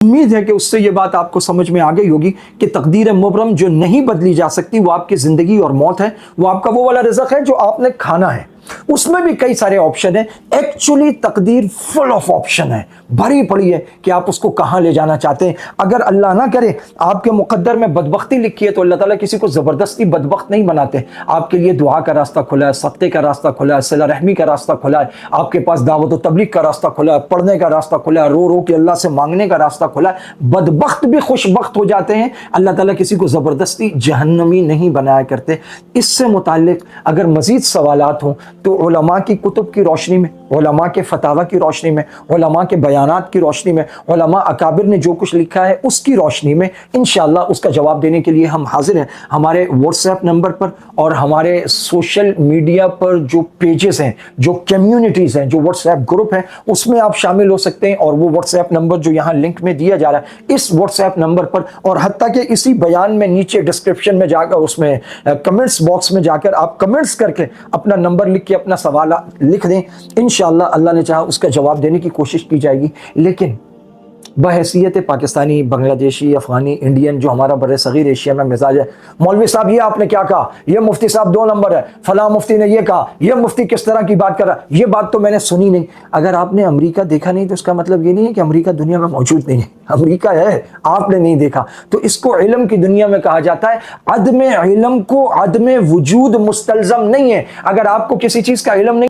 امید ہے کہ اس سے یہ بات آپ کو سمجھ میں آ گئی ہوگی کہ تقدیر مبرم جو نہیں بدلی جا سکتی وہ آپ کی زندگی اور موت ہے، وہ آپ کا وہ والا رزق ہے جو آپ نے کھانا ہے۔ اس میں بھی کئی سارے آپشن ہیں، ایکچولی تقدیر فل آف آپشن ہے، بھری پڑی ہے کہ آپ اس کو کہاں لے جانا چاہتے ہیں۔ اگر اللہ نہ کرے آپ کے مقدر میں بدبختی لکھی ہے تو اللہ تعالیٰ کسی کو زبردستی بدبخت نہیں بناتے، آپ کے لیے دعا کا راستہ کھلا ہے، صدقے کا راستہ کھلا ہے، صلہ رحمی کا راستہ کھلا ہے، آپ کے پاس دعوت و تبلیغ کا راستہ کھلا ہے، پڑھنے کا راستہ کھلا ہے، رو رو کے اللہ سے مانگنے کا راستہ کھلا ہے۔ بدبخت بھی خوش بخت ہو جاتے ہیں، اللہ تعالیٰ کسی کو زبردستی جہنمی نہیں بنایا کرتے۔ اس سے متعلق اگر مزید سوالات ہوں تو علماء کی کتب کی روشنی میں، علماء کے فتاوی کی روشنی میں، علماء کے بیانات کی روشنی میں، علماء اکابر نے جو کچھ لکھا ہے اس کی روشنی میں انشاءاللہ اس کا جواب دینے کے لیے ہم حاضر ہیں۔ ہمارے واٹس ایپ نمبر پر اور ہمارے سوشل میڈیا پر جو پیجز ہیں، جو کمیونٹیز ہیں، جو واٹس ایپ گروپ ہیں، اس میں آپ شامل ہو سکتے ہیں، اور وہ واٹس ایپ نمبر جو یہاں لنک میں دیا جا رہا ہے اس واٹس ایپ نمبر پر، اور حتیٰ کہ اسی بیان میں نیچے ڈسکرپشن میں جا کر اس میں کمنٹس باکس میں جا کر آپ کمنٹس کر کے اپنا نمبر لکھ کے اپنا سوال لکھ دیں، انشاءاللہ اللہ نے چاہا اس کا جواب دینے کی کوشش کی جائے گی۔ لیکن بحیثیت پاکستانی، بنگلہ دیشی، افغانی، انڈین جو ہمارا بر صغیر ایشیا میں مزاج ہے، مولوی صاحب یہ آپ نے کیا کہا، یہ مفتی صاحب 2 نمبر ہے، فلاں مفتی نے یہ کہا، یہ مفتی کس طرح کی بات کر رہا ہے، یہ بات تو میں نے سنی نہیں۔ اگر آپ نے امریکہ دیکھا نہیں تو اس کا مطلب یہ نہیں ہے کہ امریکہ دنیا میں موجود نہیں ہے، امریکہ ہے، آپ نے نہیں دیکھا۔ تو اس کو علم کی دنیا میں کہا جاتا ہے، عدم علم کو عدم وجود مستلزم نہیں ہے۔ اگر آپ کو کسی چیز کا علم نہیں